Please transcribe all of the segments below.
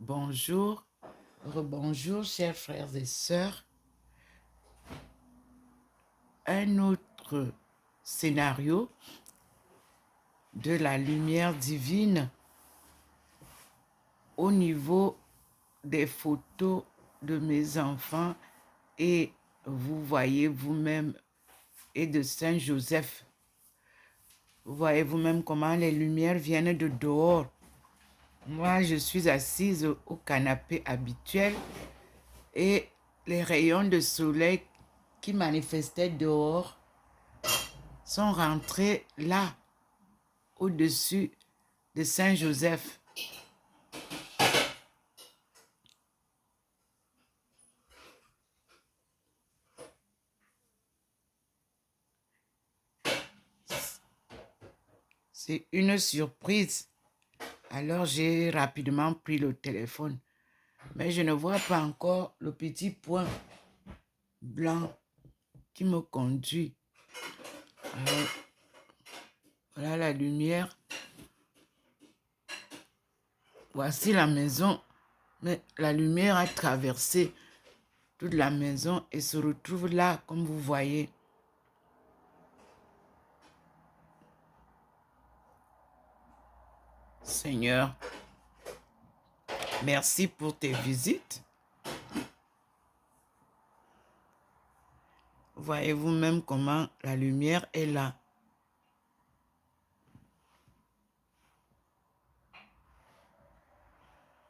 Bonjour, rebonjour, chers frères et sœurs. Un autre scénario de la lumière divine au niveau des photos de mes enfants et vous voyez vous-même et de Saint Joseph. Vous voyez vous-même comment les lumières viennent de dehors. Moi, je suis assise au canapé habituel et les rayons de soleil qui manifestaient dehors sont rentrés là, au-dessus de Saint Joseph. C'est une surprise. Alors j'ai rapidement pris le téléphone. Mais je ne vois pas encore le petit point blanc qui me conduit. Alors, voilà la lumière. Voici la maison. Mais la lumière a traversé toute la maison et se retrouve là, comme vous voyez. Seigneur, merci pour tes visites. Voyez-vous même comment la lumière est là.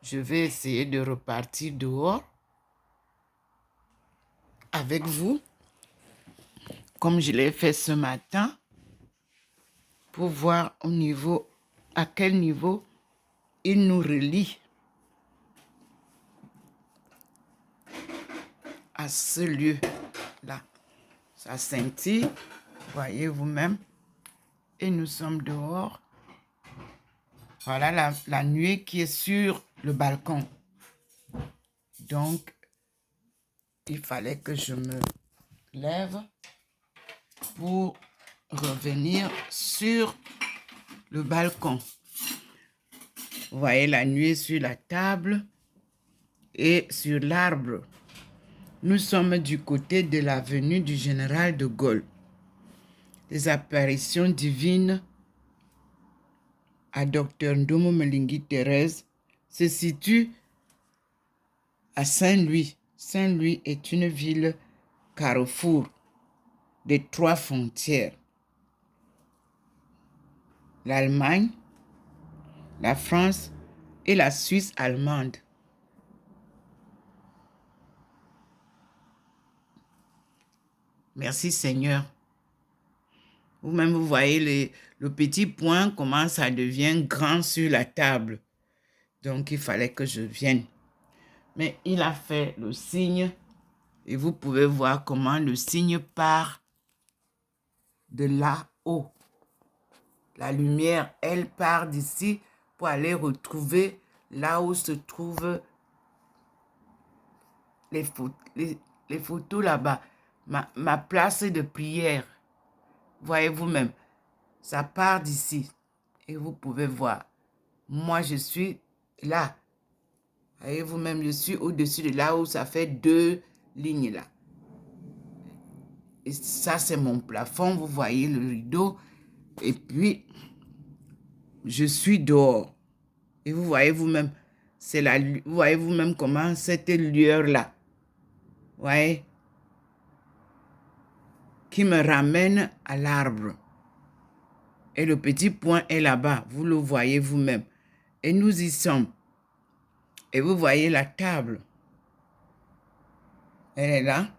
Je vais essayer de repartir dehors avec vous, comme je l'ai fait ce matin, pour voir à quel niveau il nous relie à ce lieu-là. Ça scintille, voyez vous-même, et nous sommes dehors. Voilà la nuée qui est sur le balcon. Donc, il fallait que je me lève pour revenir sur le balcon. Vous voyez la nuée sur la table et sur l'arbre. Nous sommes du côté de l'avenue du Général de Gaulle. Les apparitions divines à Dr Ndomo Mlingui Thérèse se situent à Saint-Louis. Saint-Louis est une ville carrefour des 3 frontières. L'Allemagne, la France et la Suisse allemande. Merci Seigneur. Vous-même, vous voyez le petit point, comment ça devient grand sur la table. Donc, il fallait que je vienne. Mais il a fait le signe et vous pouvez voir comment le signe part de là-haut. La lumière, elle part d'ici pour aller retrouver là où se trouvent les photos là-bas. Ma place de prière. Voyez vous-même, ça part d'ici. Et vous pouvez voir. Moi, je suis là. Voyez vous-même, je suis au-dessus de là où ça fait 2 lignes là. Et ça, c'est mon plafond. Vous voyez le rideau. Et puis, je suis dehors. Et vous voyez vous-même, vous voyez vous-même comment cette lueur-là, vous voyez, qui me ramène à l'arbre. Et le petit point est là-bas. Vous le voyez vous-même. Et nous y sommes. Et vous voyez la table. Elle est là.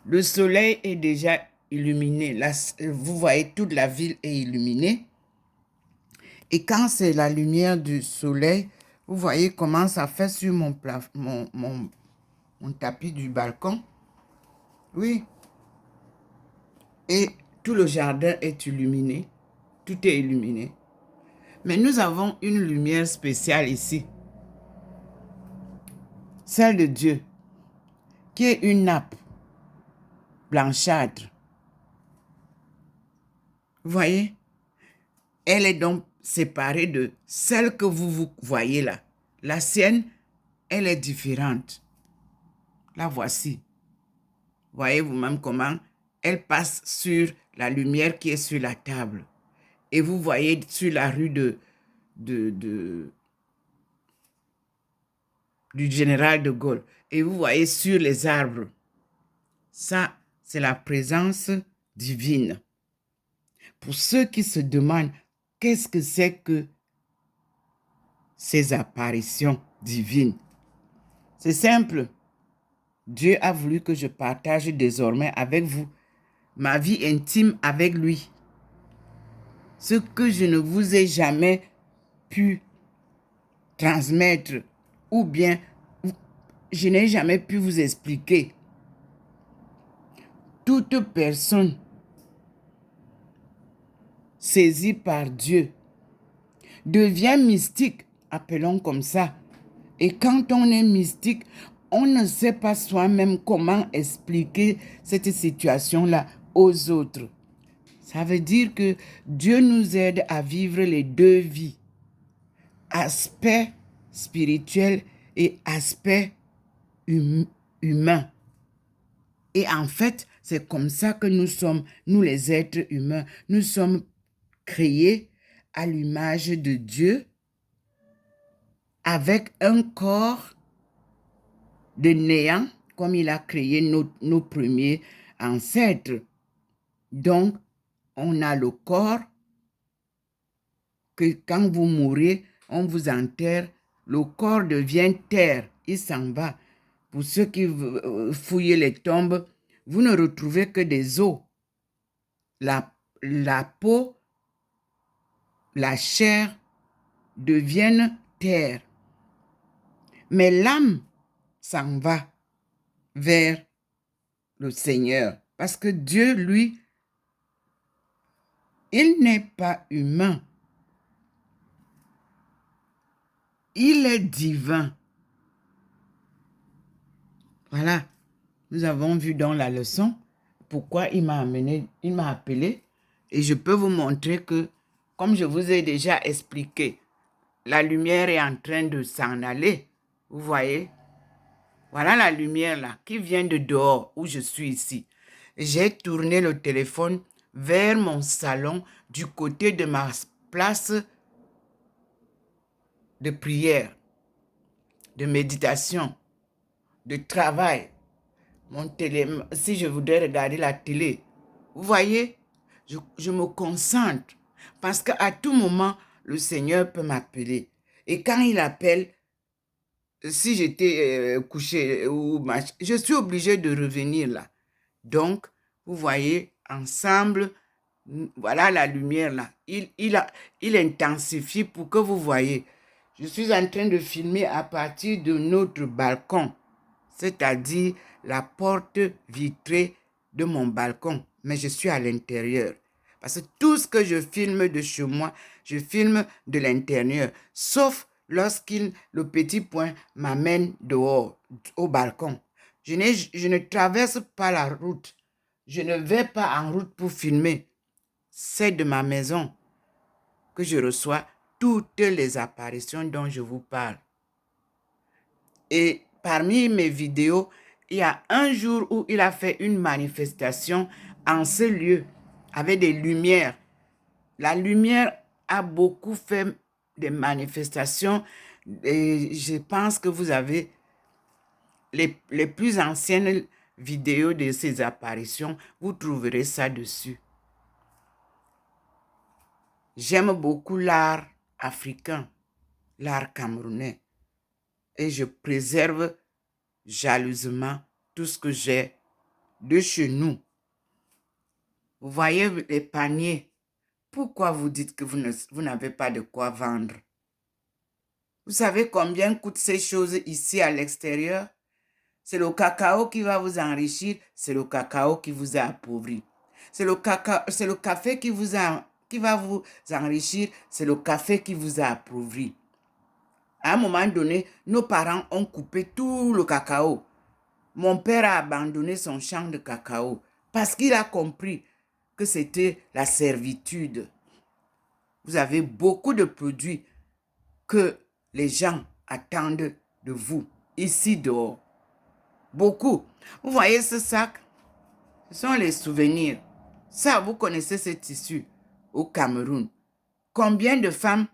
Le soleil est déjà illuminé. Là, vous voyez, toute la ville est illuminée. Et quand c'est la lumière du soleil, vous voyez comment ça fait sur mon tapis du balcon. Oui. Et tout le jardin est illuminé. Tout est illuminé. Mais nous avons une lumière spéciale ici. Celle de Dieu, qui est une nappe blanchâtre. Vous voyez? Elle est donc séparée de celle que vous voyez là. La sienne, elle est différente. La voici. Voyez vous-même comment elle passe sur la lumière qui est sur la table. Et vous voyez sur la rue du général de Gaulle. Et vous voyez sur les arbres. Ça, c'est la présence divine. Pour ceux qui se demandent qu'est-ce que c'est que ces apparitions divines, c'est simple. Dieu a voulu que je partage désormais avec vous ma vie intime avec lui. Ce que je ne vous ai jamais pu transmettre ou bien je n'ai jamais pu vous expliquer. Toute personne saisie par Dieu devient mystique, appelons comme ça. Et quand on est mystique, on ne sait pas soi-même comment expliquer cette situation-là aux autres. Ça veut dire que Dieu nous aide à vivre les deux vies. Aspect spirituel et aspect humain. Et en fait, c'est comme ça que nous sommes, nous les êtres humains. Nous sommes créés à l'image de Dieu avec un corps de néant, comme il a créé nos premiers ancêtres. Donc, on a le corps que quand vous mourrez, on vous enterre, le corps devient terre, il s'en va. Pour ceux qui fouillent les tombes, vous ne retrouvez que des os. La peau, la chair deviennent terre. Mais l'âme s'en va vers le Seigneur. Parce que Dieu, lui, il n'est pas humain. Il est divin. Voilà. Nous avons vu dans la leçon pourquoi il m'a appelé. Et je peux vous montrer que, comme je vous ai déjà expliqué, la lumière est en train de s'en aller. Vous voyez? Voilà la lumière là qui vient de dehors où je suis ici. J'ai tourné le téléphone vers mon salon du côté de ma place de prière, de méditation, de travail. Si je voudrais regarder la télé, vous voyez, je me concentre parce qu'à tout moment, le Seigneur peut m'appeler. Et quand il appelle, si j'étais couché ou je suis obligé de revenir là. Donc, vous voyez, ensemble, voilà la lumière là. Il intensifie pour que vous voyez. Je suis en train de filmer à partir de notre balcon, c'est-à-dire la porte vitrée de mon balcon. Mais je suis à l'intérieur. Parce que tout ce que je filme de chez moi, je filme de l'intérieur. Sauf le petit point m'amène dehors, au balcon. Je ne traverse pas la route. Je ne vais pas en route pour filmer. C'est de ma maison que je reçois toutes les apparitions dont je vous parle. Et parmi mes vidéos, il y a un jour où il a fait une manifestation en ce lieu avec des lumières. La lumière a beaucoup fait des manifestations et je pense que vous avez les plus anciennes vidéos de ces apparitions, vous trouverez ça dessus. J'aime beaucoup l'art africain, l'art camerounais, et je préserve jalousement tout ce que j'ai de chez nous. Vous voyez les paniers. Pourquoi vous dites que vous n'avez pas de quoi vendre? Vous savez combien coûtent ces choses ici à l'extérieur? C'est le cacao qui va vous enrichir, c'est le cacao qui vous a appauvri. C'est le café qui va vous enrichir, c'est le café qui vous a appauvri. À un moment donné, nos parents ont coupé tout le cacao. Mon père a abandonné son champ de cacao parce qu'il a compris que c'était la servitude. Vous avez beaucoup de produits que les gens attendent de vous, ici dehors. Beaucoup. Vous voyez ce sac? Ce sont les souvenirs. Ça, vous connaissez ce tissu au Cameroun. Combien de femmes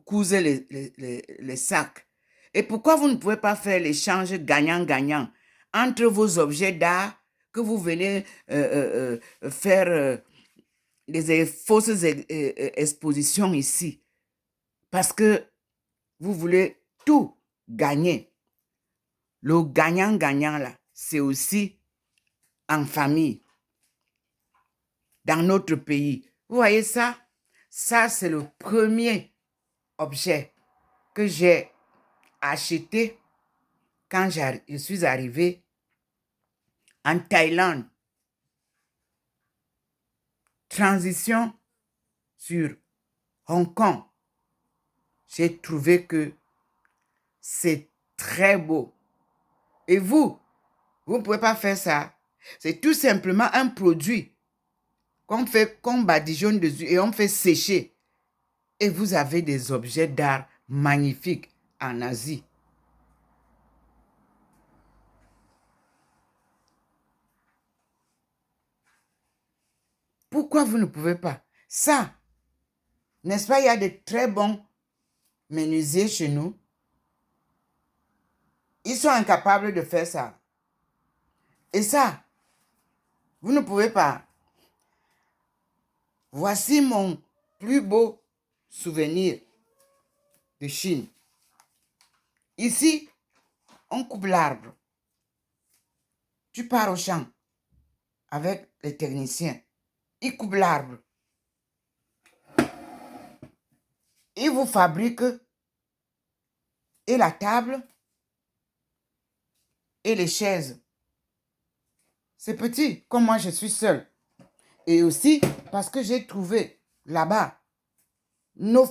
cousent les sacs? Et pourquoi vous ne pouvez pas faire l'échange gagnant-gagnant entre vos objets d'art que vous venez faire des fausses expositions ici? Parce que vous voulez tout gagner. Le gagnant-gagnant, là, c'est aussi en famille, dans notre pays. Vous voyez ça? Ça, c'est le premier objet que j'ai acheté quand je suis arrivé en Thaïlande. Transition sur Hong Kong. J'ai trouvé que c'est très beau. Et vous ne pouvez pas faire ça. C'est tout simplement un produit qu'on fait, qu'on badigeonne dessus et on fait sécher. Et vous avez des objets d'art magnifiques en Asie. Pourquoi vous ne pouvez pas? Ça, n'est-ce pas, il y a de très bons menuisiers chez nous. Ils sont incapables de faire ça. Et ça, vous ne pouvez pas. Voici mon plus beau souvenir de Chine. Ici, on coupe l'arbre. Tu pars au champ avec les techniciens. Ils coupent l'arbre. Ils vous fabriquent et la table et les chaises. C'est petit, comme moi je suis seule. Et aussi parce que j'ai trouvé là-bas nos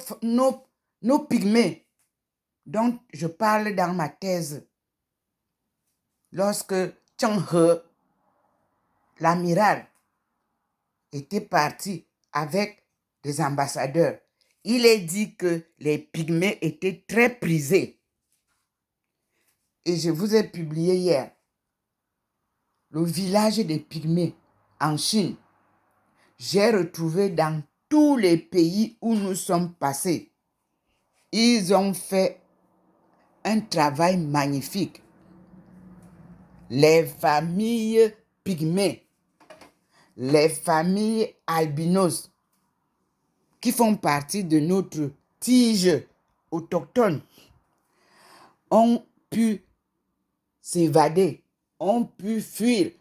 pygmées dont je parle dans ma thèse. Lorsque Cheng He, l'amiral, était parti avec des ambassadeurs, il est dit que les pygmées étaient très prisés. Et je vous ai publié hier le village des pygmées en Chine. J'ai retrouvé dans tous les pays où nous sommes passés. Ils ont fait un travail magnifique. Les familles pygmées, les familles albinos, qui font partie de notre tige autochtone, ont pu s'évader, ont pu fuir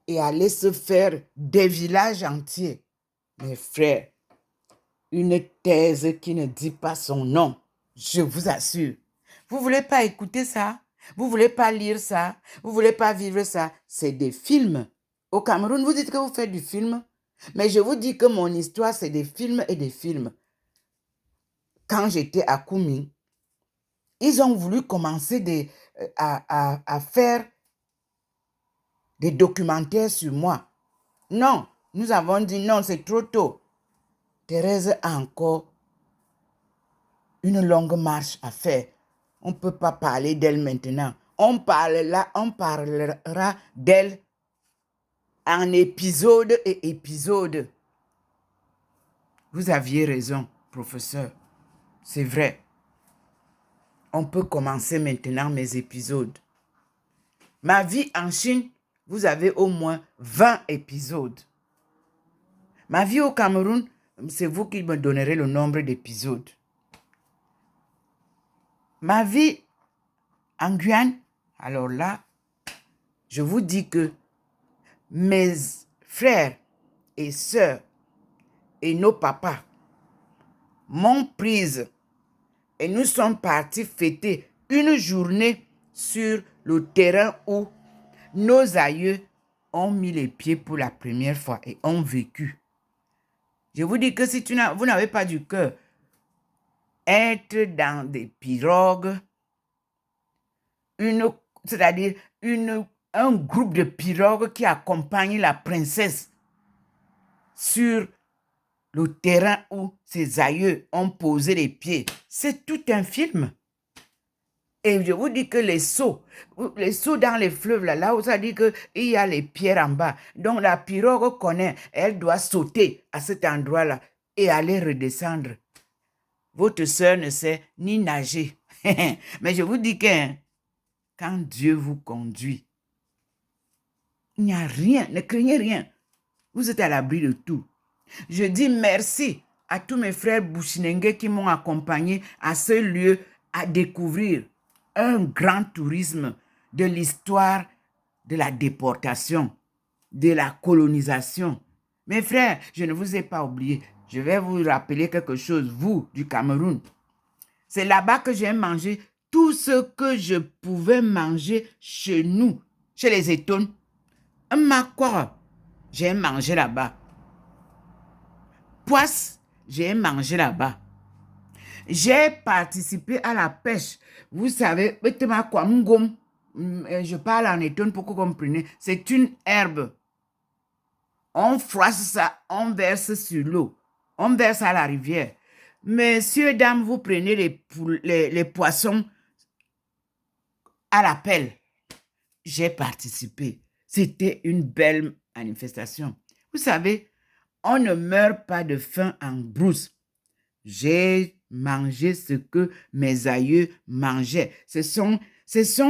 et aller se faire des villages entiers. Mes frères, une thèse qui ne dit pas son nom, je vous assure. Vous ne voulez pas écouter ça? Vous ne voulez pas lire ça? Vous ne voulez pas vivre ça? C'est des films. Au Cameroun, vous dites que vous faites du film, mais je vous dis que mon histoire, c'est des films et des films. Quand j'étais à Kunming, ils ont voulu commencer à faire des documentaires sur moi. Non, nous avons dit non, c'est trop tôt. Thérèse a encore une longue marche à faire. On ne peut pas parler d'elle maintenant. On parlera d'elle en épisode et épisode. Vous aviez raison, professeur. C'est vrai. On peut commencer maintenant mes épisodes. Ma vie en Chine, vous avez au moins 20 épisodes. Ma vie au Cameroun, c'est vous qui me donnerez le nombre d'épisodes. Ma vie en Guyane, alors là, je vous dis que mes frères et sœurs et nos papas m'ont prise et nous sommes partis fêter une journée sur le terrain où nos aïeux ont mis les pieds pour la première fois et ont vécu. Je vous dis que si vous n'avez pas du cœur, être dans des pirogues, c'est-à-dire un groupe de pirogues qui accompagne la princesse sur le terrain où ses aïeux ont posé les pieds. C'est tout un film. Et je vous dis que les seaux dans les fleuves, là où ça dit qu'il y a les pierres en bas. Donc la pirogue connaît, elle doit sauter à cet endroit-là et aller redescendre. Votre sœur ne sait ni nager. Mais je vous dis que quand Dieu vous conduit, il n'y a rien, ne craignez rien. Vous êtes à l'abri de tout. Je dis merci à tous mes frères Bushinengue qui m'ont accompagné à ce lieu à découvrir un grand tourisme de l'histoire de la déportation, de la colonisation. Mes frères, je ne vous ai pas oublié. Je vais vous rappeler quelque chose, vous, du Cameroun. C'est là-bas que j'ai mangé tout ce que je pouvais manger chez nous, chez les Étones. Un macor, j'ai mangé là-bas. Poisse, j'ai mangé là-bas. J'ai participé à la pêche. Vous savez, je parle en Étone pour que vous compreniez. C'est une herbe. On froisse ça, on verse sur l'eau. On verse à la rivière. Messieurs, dames, vous prenez les poissons à la pelle. J'ai participé. C'était une belle manifestation. Vous savez, on ne meurt pas de faim en brousse. J'ai mangé ce que mes aïeux mangeaient. Ce sont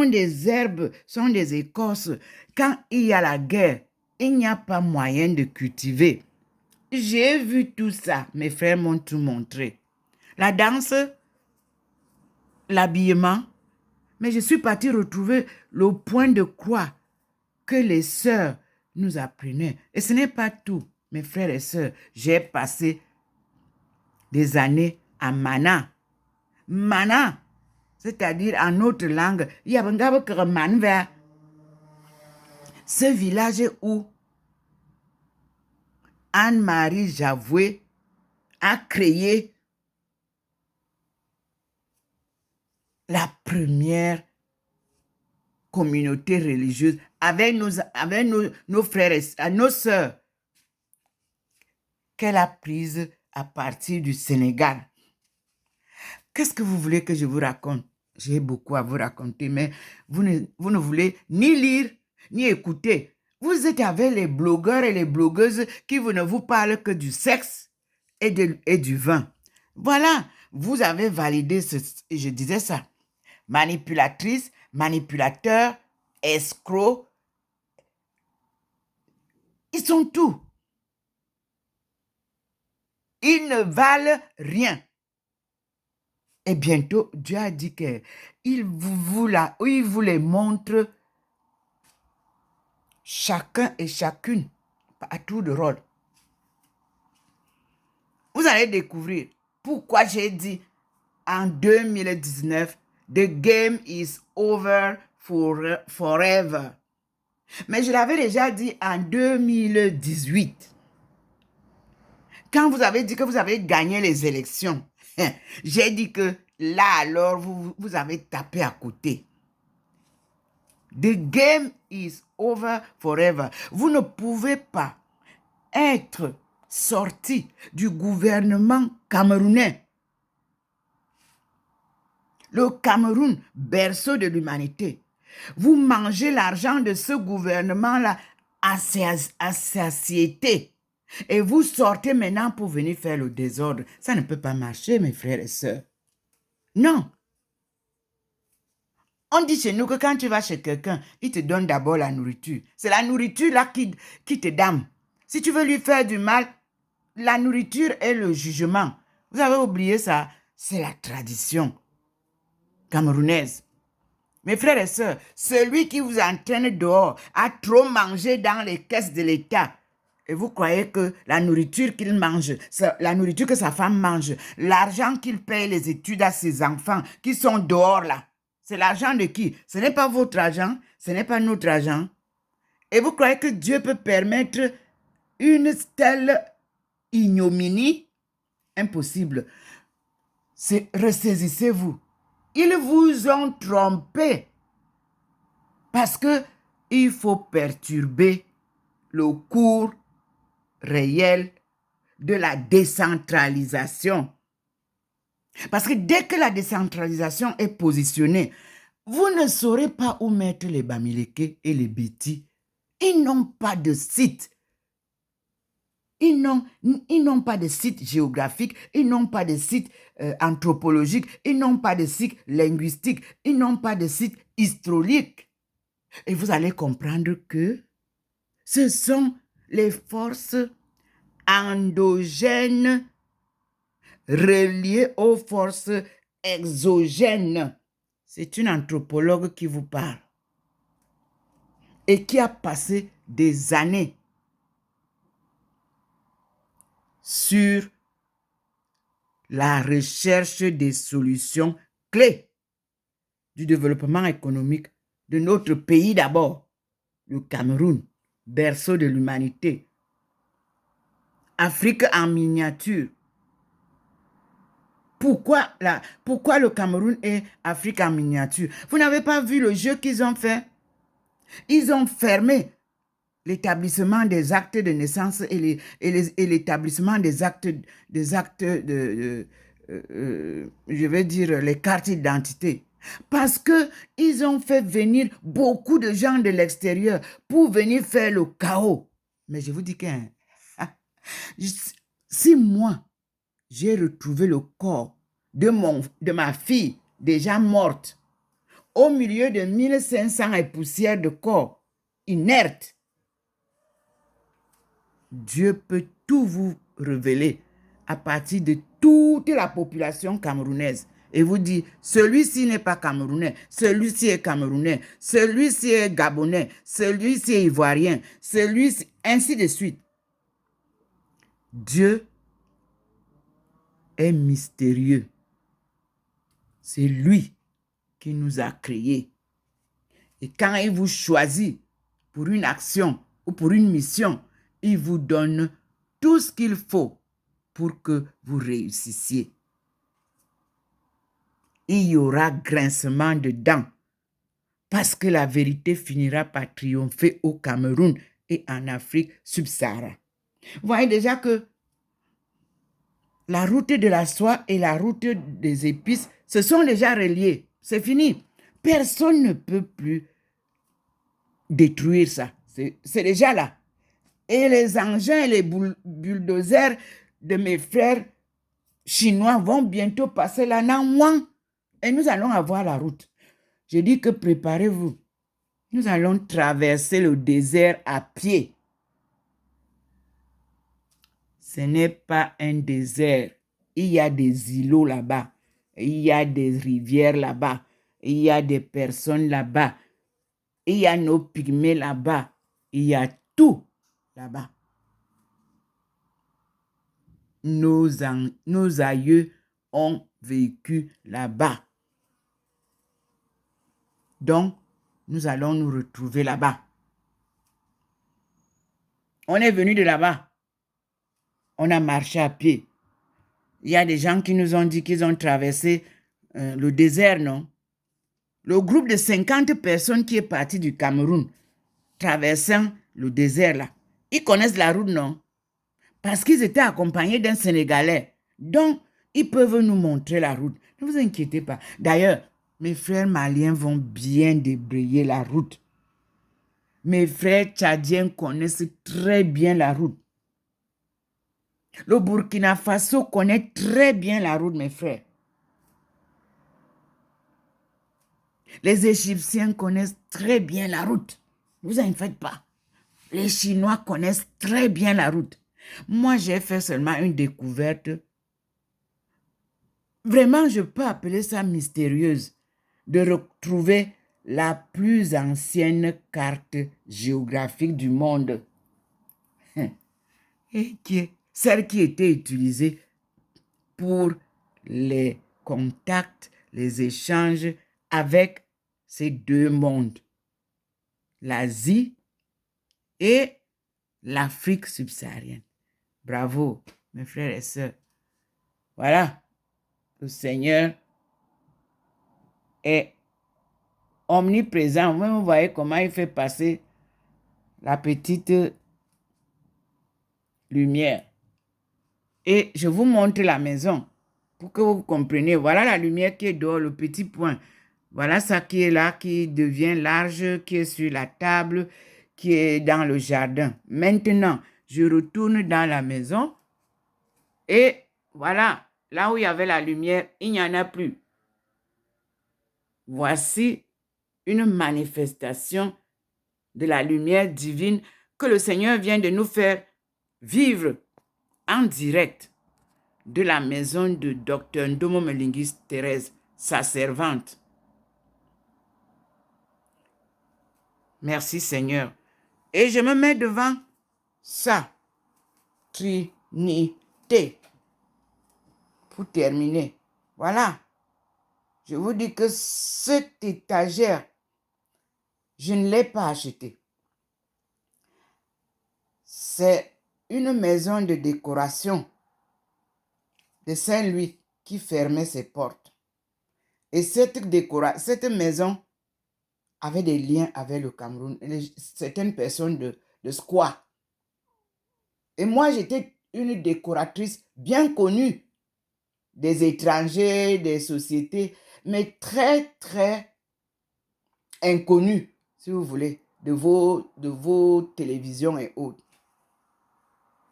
des herbes, ce sont des écorces. Quand il y a la guerre, il n'y a pas moyen de cultiver. J'ai vu tout ça. Mes frères m'ont tout montré. La danse, l'habillement. Mais je suis partie retrouver le point de croix que les sœurs nous apprenaient. Et ce n'est pas tout, mes frères et sœurs. J'ai passé des années à Mana. Mana, c'est-à-dire en autre langue, il y a un ce village où Anne-Marie Javoué a créé la première communauté religieuse avec nos frères et nos sœurs qu'elle a prise à partir du Sénégal. Qu'est-ce que vous voulez que je vous raconte? J'ai beaucoup à vous raconter, mais vous ne voulez ni lire, ni écouter. Vous êtes avec les blogueurs et les blogueuses qui ne vous parlent que du sexe et du vin. Voilà, vous avez validé je disais ça. Manipulatrice, manipulateur, escroc. Ils sont tout. Ils ne valent rien. Et bientôt, Dieu a dit qu'il vous les montre chacun et chacune à tour de rôle. Vous allez découvrir pourquoi j'ai dit en 2019, the game is over forever. Mais je l'avais déjà dit en 2018. Quand vous avez dit que vous avez gagné les élections, j'ai dit que là alors vous avez tapé à côté. The game is over forever. Vous ne pouvez pas être sorti du gouvernement camerounais. Le Cameroun, berceau de l'humanité. Vous mangez l'argent de ce gouvernement-là à satiété. Et vous sortez maintenant pour venir faire le désordre. Ça ne peut pas marcher, mes frères et sœurs. Non. On dit chez nous que quand tu vas chez quelqu'un, il te donne d'abord la nourriture. C'est la nourriture là qui te dame. Si tu veux lui faire du mal, la nourriture est le jugement. Vous avez oublié ça? C'est la tradition camerounaise. Mes frères et sœurs, celui qui vous entraîne dehors a trop mangé dans les caisses de l'État. Et vous croyez que la nourriture qu'il mange, la nourriture que sa femme mange, l'argent qu'il paye les études à ses enfants qui sont dehors là, c'est l'argent de qui? Ce n'est pas votre argent, ce n'est pas notre argent. Et vous croyez que Dieu peut permettre une telle ignominie? Impossible. Ressaisissez-vous. Ils vous ont trompé parce que il faut perturber le cours réel de la décentralisation. Parce que dès que la décentralisation est positionnée, vous ne saurez pas où mettre les Bamileke et les Béti. Ils n'ont pas de site. Ils n'ont pas de site géographique, ils n'ont pas de site anthropologique, ils n'ont pas de site linguistique, ils n'ont pas de site historique. Et vous allez comprendre que ce sont les forces endogènes reliées aux forces exogènes. C'est une anthropologue qui vous parle et qui a passé des années sur la recherche des solutions clés du développement économique de notre pays d'abord, le Cameroun, berceau de l'humanité. Afrique en miniature. Pourquoi le Cameroun est Afrique en miniature? Vous n'avez pas vu le jeu qu'ils ont fait? Ils ont fermé l'établissement des actes de naissance et l'établissement des actes je vais dire, les cartes d'identité. Parce qu'ils ont fait venir beaucoup de gens de l'extérieur pour venir faire le chaos. Mais je vous dis que si moi, j'ai retrouvé le corps de ma fille déjà morte au milieu de 1500 et poussières de corps inertes, Dieu peut tout vous révéler à partir de toute la population camerounaise et vous dire, celui-ci n'est pas camerounais, celui-ci est camerounais, celui-ci est gabonais, celui-ci est ivoirien, celui-ci, ainsi de suite. Dieu est mystérieux. C'est lui qui nous a créés. Et quand il vous choisit pour une action ou pour une mission, il vous donne tout ce qu'il faut pour que vous réussissiez. Il y aura grincement de dents parce que la vérité finira par triompher au Cameroun et en Afrique subsaharienne. Vous voyez déjà que la route de la soie et la route des épices se sont déjà reliées. C'est fini. Personne ne peut plus détruire ça. C'est déjà là. Et les engins et les bulldozers de mes frères chinois vont bientôt passer là, non, et nous allons avoir la route. Je dis que préparez-vous. Nous allons traverser le désert à pied. Ce n'est pas un désert. Il y a des îlots là-bas. Il y a des rivières là-bas. Il y a des personnes là-bas. Il y a nos pygmées là-bas. Il y a tout là-bas. Nos aïeux ont vécu là-bas. Donc, nous allons nous retrouver là-bas. On est venu de là-bas. On a marché à pied. Il y a des gens qui nous ont dit qu'ils ont traversé le désert, non? Le groupe de 50 personnes qui est parti du Cameroun, traversant le désert là, ils connaissent la route, non? Parce qu'ils étaient accompagnés d'un Sénégalais. Donc, ils peuvent nous montrer la route. Ne vous inquiétez pas. D'ailleurs, mes frères maliens vont bien débrayer la route. Mes frères tchadiens connaissent très bien la route. Le Burkina Faso connaît très bien la route, mes frères. Les Égyptiens connaissent très bien la route. Ne vous en faites pas. Les Chinois connaissent très bien la route. Moi, j'ai fait seulement une découverte. Vraiment, je peux appeler ça mystérieuse. De retrouver la plus ancienne carte géographique du monde. Et celle qui était utilisée pour les contacts, les échanges avec ces deux mondes, l'Asie et l'Afrique subsaharienne. Bravo, mes frères et sœurs. Voilà, le Seigneur est omniprésent. Vous voyez comment il fait passer la petite lumière. Et je vous montre la maison pour que vous compreniez. Voilà la lumière qui est dehors, le petit point. Voilà ça qui est là, qui devient large, qui est sur la table, qui est dans le jardin. Maintenant, je retourne dans la maison et voilà, là où il y avait la lumière, il n'y en a plus. Voici une manifestation de la lumière divine que le Seigneur vient de nous faire vivre en direct de la maison de Dr. Ndomo Melingis Thérèse, sa servante. Merci Seigneur. Et je me mets devant sa Trinité. Pour terminer, voilà. Je vous dis que cette étagère, je ne l'ai pas achetée. C'est une maison de décoration de Saint-Louis qui fermait ses portes. Et cette maison avait des liens avec le Cameroun, certaines personnes de Squaw. Et moi, j'étais une décoratrice bien connue des étrangers, des sociétés, mais très, très inconnue, si vous voulez, de vos télévisions et autres.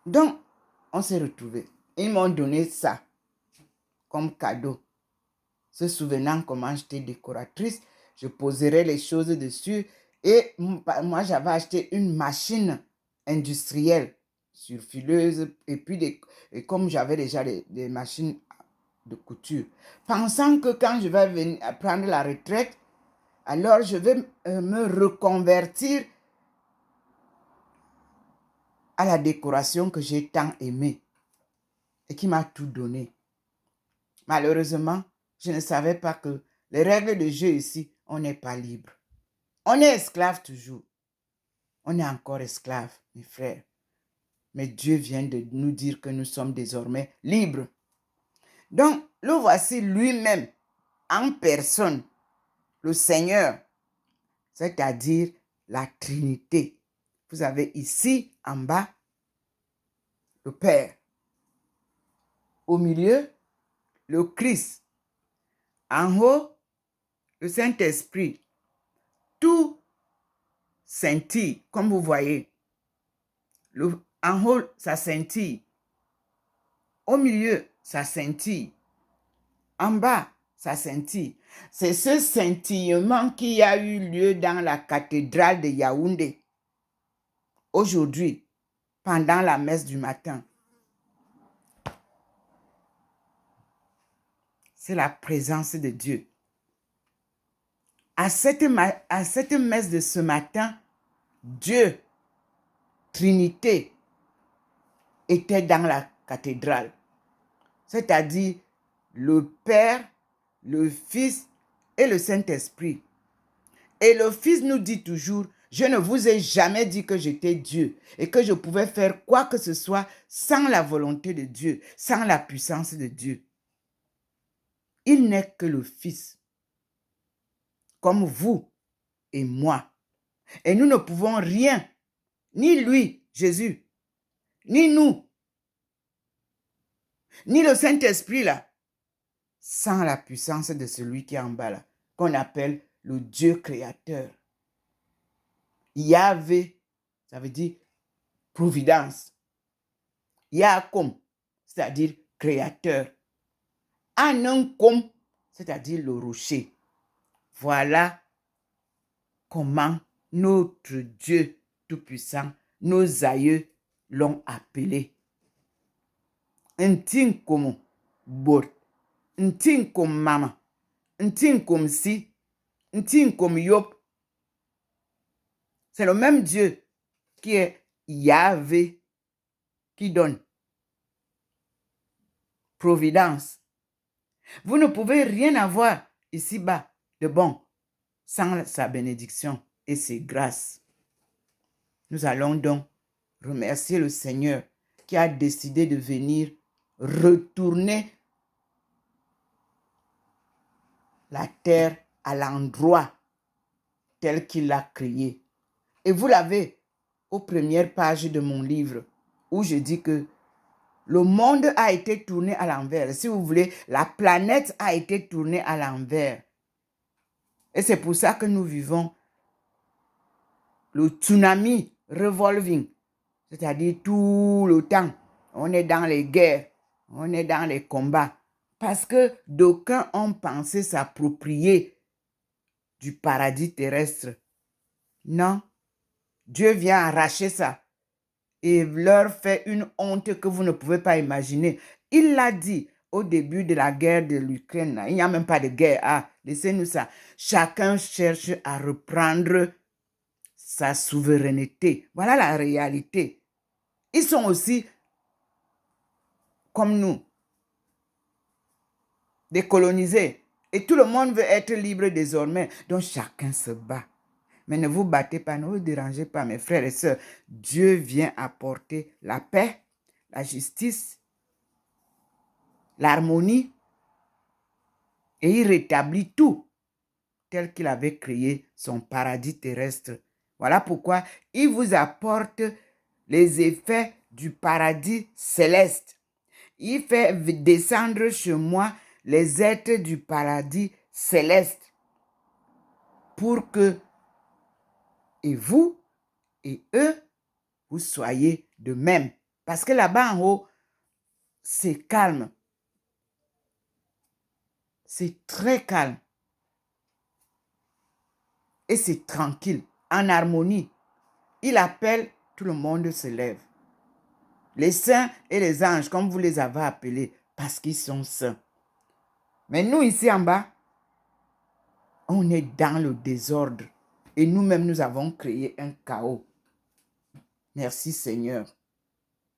Donc, on s'est retrouvés. Ils m'ont donné ça comme cadeau. Se souvenant comment j'étais décoratrice, je poserai les choses dessus. Et moi, j'avais acheté une machine industrielle surfileuse. Et puis, et comme j'avais déjà des machines de couture, pensant que quand je vais venir prendre la retraite, alors je vais me reconvertir à la décoration que j'ai tant aimée et qui m'a tout donné. Malheureusement, je ne savais pas que les règles de jeu ici, on n'est pas libre. On est esclave toujours. On est encore esclave, mes frères. Mais Dieu vient de nous dire que nous sommes désormais libres. Donc, le voici lui-même, en personne, le Seigneur, c'est-à-dire la Trinité. Vous avez ici, en bas, le Père. Au milieu, le Christ. En haut, le Saint-Esprit. Tout scintille, comme vous voyez. En haut, ça scintille. Au milieu, ça scintille. En bas, ça scintille. C'est ce scintillement qui a eu lieu dans la cathédrale de Yaoundé. Aujourd'hui, pendant la messe du matin. C'est la présence de Dieu. À cette messe de ce matin, Dieu, Trinité, était dans la cathédrale. C'est-à-dire le Père, le Fils et le Saint-Esprit. Et le Fils nous dit toujours, je ne vous ai jamais dit que j'étais Dieu et que je pouvais faire quoi que ce soit sans la volonté de Dieu, sans la puissance de Dieu. Il n'est que le Fils, comme vous et moi. Et nous ne pouvons rien, ni lui, Jésus, ni nous, ni le Saint-Esprit là, sans la puissance de celui qui est en bas là, qu'on appelle le Dieu créateur. Yahvé, ça veut dire providence. Yakom, c'est-à-dire créateur. Anankom, c'est-à-dire le rocher. Voilà comment notre Dieu tout-puissant, nos aïeux l'ont appelé. Ntinkom bor, ntinkom mama, ntinkom si, ntinkom yop. C'est le même Dieu qui est Yahvé, qui donne providence. Vous ne pouvez rien avoir ici-bas de bon sans sa bénédiction et ses grâces. Nous allons donc remercier le Seigneur qui a décidé de venir retourner la terre à l'endroit tel qu'il l'a créé. Et vous l'avez aux premières pages de mon livre où je dis que Le monde a été tourné à l'envers. Si vous voulez, la planète a été tournée à l'envers. Et c'est pour ça que nous vivons le tsunami revolving, c'est-à-dire tout le temps. On est dans les guerres, on est dans les combats. Parce que d'aucuns ont pensé s'approprier du paradis terrestre. Non, Dieu vient arracher ça et leur fait une honte que vous ne pouvez pas imaginer. Il l'a dit au début de la guerre de l'Ukraine. Il n'y a même pas de guerre. Ah, laissez-nous ça. Chacun cherche à reprendre sa souveraineté. Voilà la réalité. Ils sont aussi comme nous, décolonisés. Et tout le monde veut être libre désormais. Donc chacun se bat. Mais ne vous battez pas, ne vous dérangez pas, mes frères et sœurs. Dieu vient apporter la paix, la justice, l'harmonie, et il rétablit tout tel qu'il avait créé son paradis terrestre. Voilà pourquoi il vous apporte les effets du paradis céleste. Il fait descendre chez moi les êtres du paradis céleste pour que et vous et eux, vous soyez de même. Parce que là-bas en haut, c'est calme. C'est très calme. Et c'est tranquille, en harmonie. Il appelle, tout le monde se lève. Les saints et les anges, comme vous les avez appelés, parce qu'ils sont saints. Mais nous, ici en bas, on est dans le désordre. Et nous-mêmes, nous avons créé un chaos. Merci Seigneur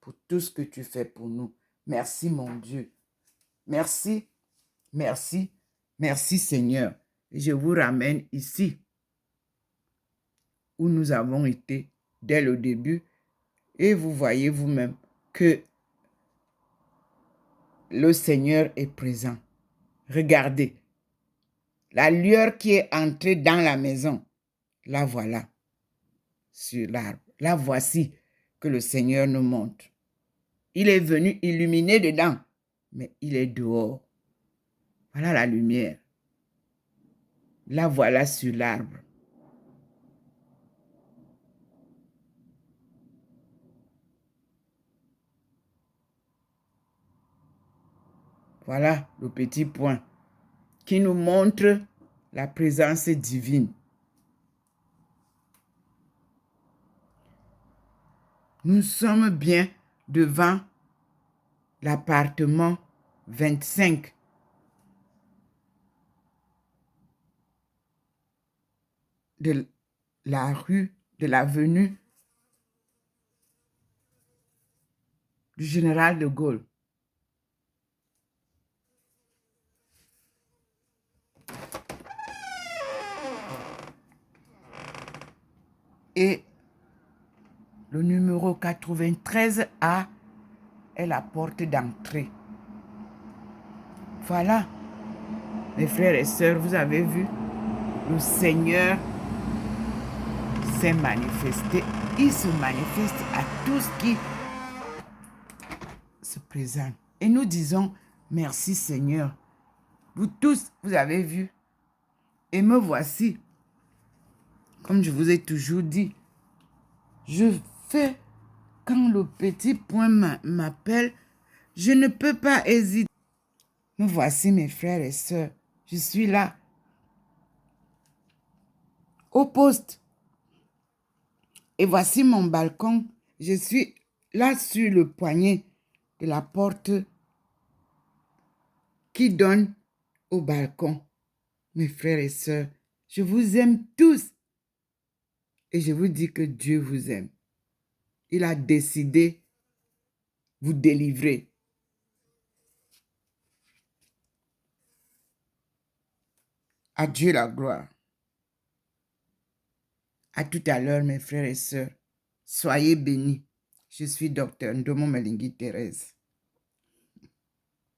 pour tout ce que tu fais pour nous. Merci mon Dieu. Merci, merci, merci Seigneur. Et je vous ramène ici où nous avons été dès le début. Et vous voyez vous-même que le Seigneur est présent. Regardez, la lueur qui est entrée dans la maison, la voilà sur l'arbre. La voici que le Seigneur nous montre. Il est venu illuminer dedans, mais il est dehors. Voilà la lumière. La voilà sur l'arbre. Voilà le petit point qui nous montre la présence divine. Nous sommes bien devant l'appartement 25. De la rue, de l'avenue du général de Gaulle. Et le numéro 93A est la porte d'entrée. Voilà, mes frères et sœurs, vous avez vu, le Seigneur s'est manifesté. Il se manifeste à tous qui se présentent. Et nous disons, merci Seigneur. Vous tous, vous avez vu. Et me voici. Comme je vous ai toujours dit, je fais, quand le petit point m'appelle, je ne peux pas hésiter. Me voici mes frères et sœurs. Je suis là. Au poste. Et voici mon balcon. Je suis là sur le poignet de la porte qui donne au balcon. Mes frères et sœurs, je vous aime tous. Et je vous dis que Dieu vous aime. Il a décidé de vous délivrer. À Dieu la gloire. À tout à l'heure, mes frères et sœurs. Soyez bénis. Je suis Dr Ndomo Malingui Thérèse.